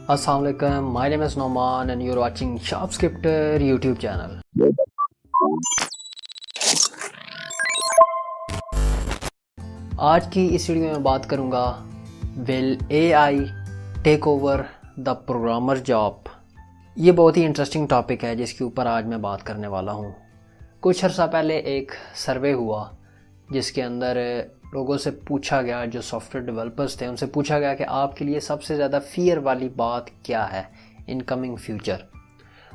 Assalamu alaikum, my name is Noman and you're watching Shopscriptor YouTube channel. आज की इस video में बात करूंगा will AI take over the programmer job. ये बहुत ही इंटरेस्टिंग टॉपिक है जिसके ऊपर आज मैं बात करने वाला हूँ। कुछ अर्सा पहले एक सर्वे हुआ जिसके अंदर लोगों से पूछा गया, जो सॉफ्टवेयर डेवलपर्स थे उनसे पूछा गया कि आपके लिए सबसे ज़्यादा फियर वाली बात क्या है इन कमिंग फ्यूचर।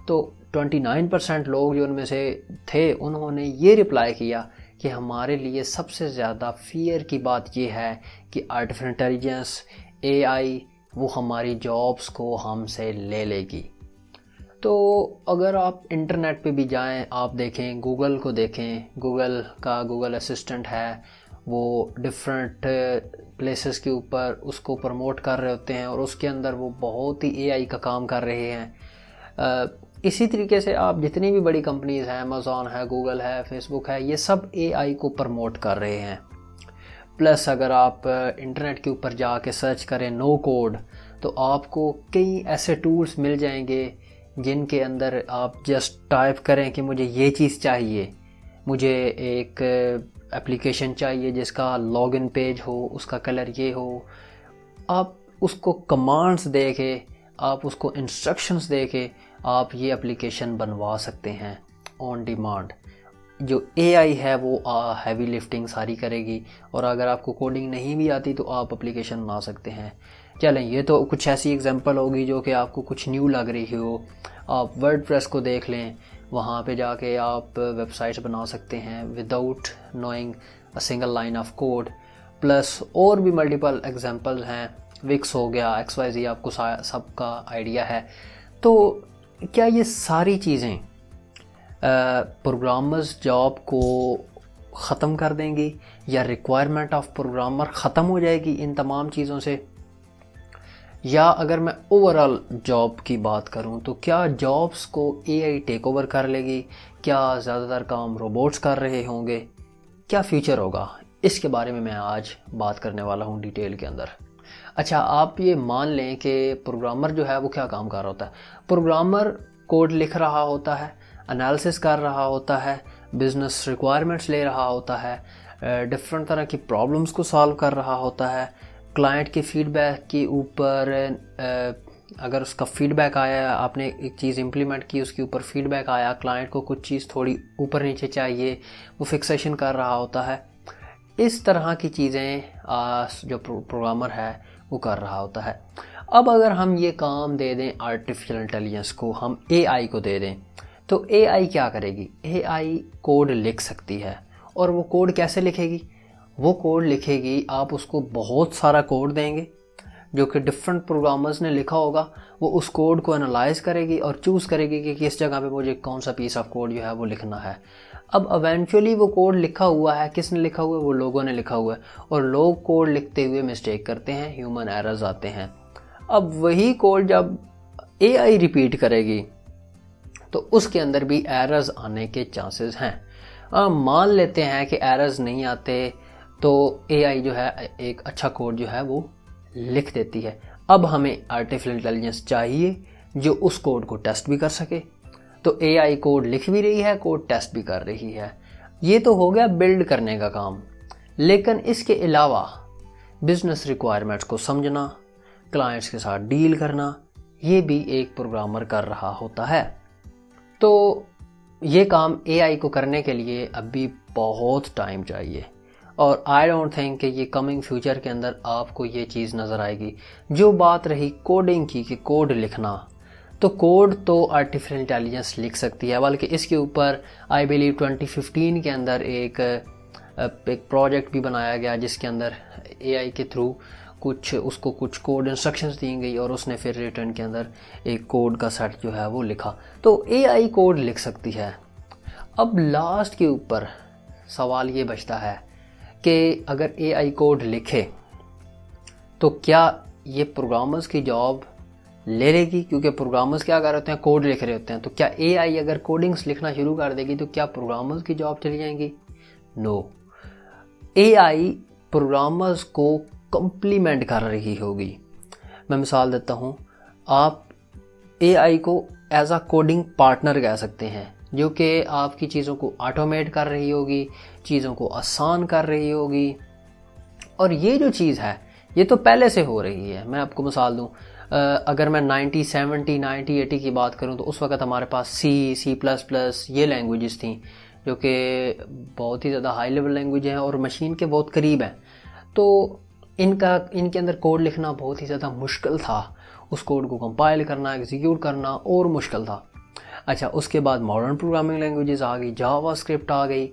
तो 29% लोग जो उनमें से थे उन्होंने ये रिप्लाई किया कि हमारे लिए सबसे ज़्यादा फियर की बात ये है कि आर्टिफिशियल इंटेलिजेंस AI वो हमारी जॉब्स को हमसे ले लेगी। तो अगर आप इंटरनेट पे भी जाएं, आप देखें, गूगल को देखें, गूगल असिस्टेंट है, वो डिफरेंट प्लेसेस के ऊपर उसको प्रमोट कर रहे होते हैं और उसके अंदर वो बहुत ही AI का काम कर रहे हैं। इसी तरीके से आप जितनी भी बड़ी कंपनीज़ हैं, अमेज़ॉन है, गूगल है, फेसबुक है, ये सब AI को प्रमोट कर रहे हैं। प्लस अगर आप इंटरनेट के ऊपर जाके सर्च करें नो कोड, तो आपको कई ऐसे टूल्स मिल जाएंगे जिनके अंदर आप जस्ट टाइप करें कि मुझे ये चीज़ चाहिए, मुझे एक एप्लीकेशन चाहिए जिसका लॉगिन पेज हो, उसका कलर ये हो, आप उसको कमांड्स दे के, आप उसको इंस्ट्रक्शंस दे के आप ये एप्लीकेशन बनवा सकते हैं ऑन डिमांड। जो AI है वो हैवी लिफ्टिंग सारी करेगी और अगर आपको कोडिंग नहीं भी आती तो आप एप्लीकेशन बना सकते हैं। चलें, ये तो कुछ ऐसी एग्जांपल होगी जो कि आपको कुछ न्यू लग रही हो। आप वर्डप्रेस को देख लें, वहाँ पे जाके आप वेबसाइट्स बना सकते हैं without knowing a single line of code. Plus और भी मल्टीपल एग्जांपल हैं, विक्स हो गया, XYZ, आपको सबका आइडिया है। तो क्या ये सारी चीज़ें प्रोग्रामर्स जॉब को ख़त्म कर देंगी या रिक्वायरमेंट ऑफ प्रोग्रामर ख़त्म हो जाएगी इन तमाम चीज़ों से? या अगर मैं ओवरऑल जॉब की बात करूं तो क्या जॉब्स को AI टेक ओवर कर लेगी? क्या ज़्यादातर काम रोबोट्स कर रहे होंगे? क्या फ्यूचर होगा? इसके बारे में मैं आज बात करने वाला हूं डिटेल के अंदर। अच्छा, आप ये मान लें कि प्रोग्रामर जो है वो क्या काम कर रहा होता है। प्रोग्रामर कोड लिख रहा होता है, एनालिसिस कर रहा होता है, बिजनेस रिक्वायरमेंट्स ले रहा होता है, डिफरेंट तरह की प्रॉब्लम्स को सॉल्व कर रहा होता है, क्लाइंट के फीडबैक के ऊपर अगर उसका फीडबैक आया, आपने एक चीज़ इम्प्लीमेंट की, उसके ऊपर फीडबैक आया, क्लाइंट को कुछ चीज़ थोड़ी ऊपर नीचे चाहिए, वो फिक्सेशन कर रहा होता है। इस तरह की चीज़ें जो प्रोग्रामर है वो कर रहा होता है। अब अगर हम ये काम दे दें आर्टिफिशियल इंटेलिजेंस को, हम AI को दे दें, तो AI क्या करेगी? AI कोड लिख सकती है। और वो कोड कैसे लिखेगी? वो कोड लिखेगी, आप उसको बहुत सारा कोड देंगे जो कि डिफरेंट प्रोग्रामर्स ने लिखा होगा, वो उस कोड को एनालाइज करेगी और चूज़ करेगी कि किस जगह पे मुझे कौन सा पीस ऑफ कोड जो है वो लिखना है। अब इवेंचुअली वो कोड लिखा हुआ है, किसने लिखा हुआ है? वो लोगों ने लिखा हुआ है। और लोग कोड लिखते हुए मिस्टेक करते हैं, ह्यूमन एरर्स आते हैं। अब वही कोड जब AI रिपीट करेगी तो उसके अंदर भी एरर्स आने के चांसेस हैं। मान लेते हैं कि एरर्स नहीं आते तो AI जो है एक अच्छा कोड जो है वो लिख देती है। अब हमें आर्टिफिशियल इंटेलिजेंस चाहिए जो उस कोड को टेस्ट भी कर सके। तो AI कोड लिख भी रही है, कोड टेस्ट भी कर रही है। ये तो हो गया बिल्ड करने का काम। लेकिन इसके अलावा बिजनेस रिक्वायरमेंट्स को समझना, क्लाइंट्स के साथ डील करना, ये भी एक प्रोग्रामर कर रहा होता है। तो ये काम AI को करने के लिए अभी बहुत टाइम चाहिए और आई डोंट थिंक कि ये कमिंग फ्यूचर के अंदर आपको ये चीज़ नज़र आएगी। जो बात रही कोडिंग की कि कोड लिखना, तो कोड तो आर्टिफिशियल इंटेलिजेंस लिख सकती है, बल्कि इसके ऊपर आई बिलीव 2015 के अंदर एक प्रोजेक्ट भी बनाया गया जिसके अंदर AI के थ्रू उसको कुछ कोड इंस्ट्रक्शंस दी गई और उसने फिर रिटर्न के अंदर एक कोड का सेट जो है वो लिखा। तो AI कोड लिख सकती है। अब लास्ट के ऊपर सवाल ये बचता है कि अगर AI कोड लिखे तो क्या ये प्रोग्रामर्स की जॉब ले लेगी? क्योंकि प्रोग्रामर्स क्या कर रहे होते हैं, कोड लिख रहे होते हैं। तो क्या AI अगर कोडिंग्स लिखना शुरू कर देगी तो क्या प्रोग्रामर्स की जॉब चली जाएंगी? नो, AI प्रोग्रामर्स को कम्प्लीमेंट कर रही होगी। मैं मिसाल देता हूँ, आप एआई को एज अ कोडिंग पार्टनर कह सकते हैं, जो कि आपकी चीज़ों को ऑटोमेट कर रही होगी, चीज़ों को आसान कर रही होगी। और ये जो चीज़ है ये तो पहले से हो रही है। मैं आपको मिसाल दूँ, अगर मैं 1970, 1980 की बात करूँ तो उस वक़्त हमारे पास C++ ये लैंग्वेजेस थी जो कि बहुत ही ज़्यादा हाई लेवल लैंग्वेज हैं और मशीन के बहुत करीब हैं। तो इनके अंदर कोड लिखना बहुत ही ज़्यादा मुश्किल था, उस कोड को कंपाइल करना, एग्जीक्यूट करना और मुश्किल था। अच्छा, उसके बाद मॉडर्न प्रोग्रामिंग लैंग्वेजेस आ गई, जावास्क्रिप्ट आ गई,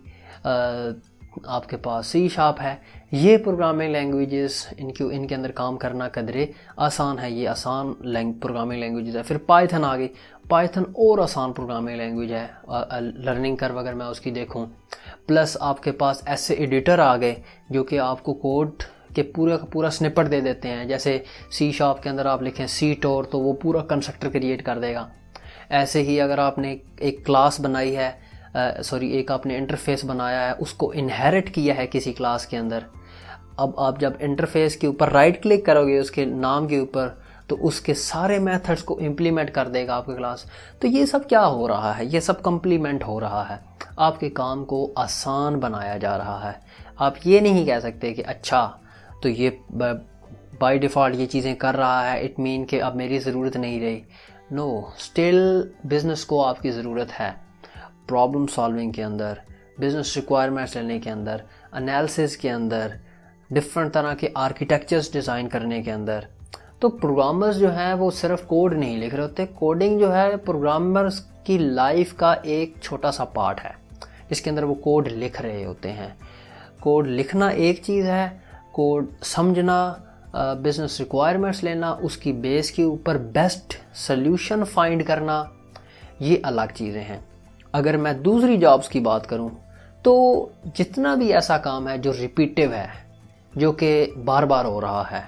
आपके पास C# है। ये प्रोग्रामिंग लैंग्वेजेस इनके अंदर काम करना कदरे आसान है, ये आसान प्रोग्रामिंग लैंग्वेजेस है। फिर पाइथन आ गई, पाइथन और आसान प्रोग्रामिंग लैंग्वेज है, लर्निंग कर्व अगर मैं उसकी देखूं। प्लस आपके पास ऐसे एडिटर आ गए जो कि आपको कोड के पूरा का पूरा स्निपेट दे देते हैं। जैसे C# के अंदर आप लिखें CTOR तो वो पूरा कंस्ट्रक्टर क्रिएट कर देगा। ऐसे ही अगर आपने एक क्लास बनाई है, एक आपने इंटरफेस बनाया है, उसको इनहेरिट किया है किसी क्लास के अंदर, अब आप जब इंटरफेस के ऊपर राइट क्लिक करोगे उसके नाम के ऊपर तो उसके सारे मेथड्स को इम्प्लीमेंट कर देगा आपकी क्लास। तो ये सब क्या हो रहा है, ये सब कम्प्लीमेंट हो रहा है, आपके काम को आसान बनाया जा रहा है। आप ये नहीं कह सकते कि अच्छा तो ये बाय डिफ़ॉल्ट ये चीज़ें कर रहा है, इट मीन कि अब मेरी ज़रूरत नहीं रही। नो, स्टिल बिज़नेस को आपकी ज़रूरत है, प्रॉब्लम सॉल्विंग के अंदर, बिज़नेस रिक्वायरमेंट्स लेने के अंदर, एनालिसिस के अंदर, डिफरेंट तरह के आर्किटेक्चर्स डिज़ाइन करने के अंदर। तो प्रोग्रामर्स जो हैं वो सिर्फ कोड नहीं लिख रहे होते। कोडिंग जो है प्रोग्रामर्स की लाइफ का एक छोटा सा पार्ट है जिसके अंदर वो कोड लिख रहे होते हैं। कोड लिखना एक चीज़ है, कोड समझना, बिज़नेस रिक्वायरमेंट्स लेना, उसकी बेस के ऊपर बेस्ट सल्यूशन फाइंड करना, ये अलग चीज़ें हैं। अगर मैं दूसरी जॉब्स की बात करूं तो जितना भी ऐसा काम है जो रिपीटिव है, जो कि बार बार हो रहा है,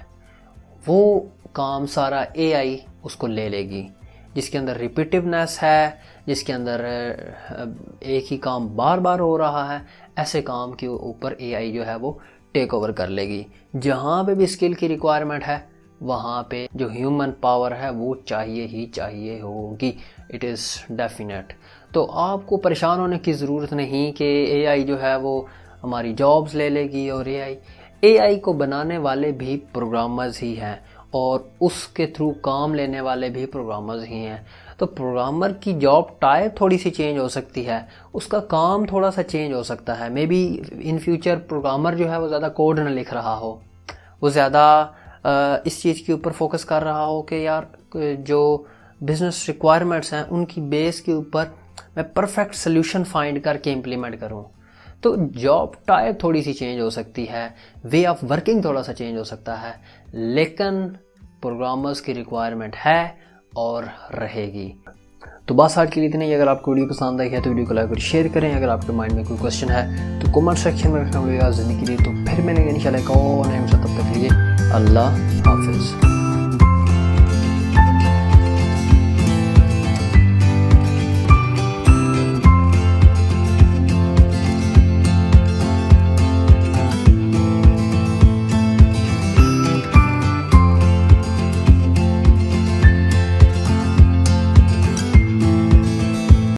वो काम सारा एआई उसको ले लेगी। जिसके अंदर रिपीटिवनेस है, जिसके अंदर एक ही काम बार बार हो रहा है, ऐसे काम के ऊपर एआई जो है वो टेक ओवर कर लेगी। जहाँ पे भी स्किल की रिक्वायरमेंट है वहाँ पे जो ह्यूमन पावर है वो चाहिए ही चाहिए होगी, इट इज़ डेफिनेट। तो आपको परेशान होने की ज़रूरत नहीं कि एआई जो है वो हमारी जॉब्स ले लेगी। और एआई को बनाने वाले भी प्रोग्रामर्स ही हैं और उसके थ्रू काम लेने वाले भी प्रोग्रामर्स ही हैं। तो प्रोग्रामर की जॉब टाइप थोड़ी सी चेंज हो सकती है, उसका काम थोड़ा सा चेंज हो सकता है। May be in future programmer जो है वो ज़्यादा कोड न लिख रहा हो, वो ज़्यादा इस चीज़ के ऊपर फोकस कर रहा हो कि यार जो बिज़नेस रिक्वायरमेंट्स हैं उनकी बेस के ऊपर मैं परफेक्ट सोल्यूशन फाइंड करके इम्प्लीमेंट करूं। तो जॉब टाइप थोड़ी सी चेंज हो सकती है, वे ऑफ वर्किंग थोड़ा सा चेंज हो सकता है, लेकिन प्रोग्रामर्स की रिक्वायरमेंट है और रहेगी। तो बस आज के लिए इतना ही। अगर आपको वीडियो पसंद आई है तो वीडियो को लाइक और शेयर करें। अगर आपके माइंड में कोई क्वेश्चन है तो कमेंट सेक्शन में रखना पड़ेगा ज़िंदगी के लिए। तो फिर मैंने इंशाल्लाह एक और नए, तब तक के लिए अल्लाह हाफिज़।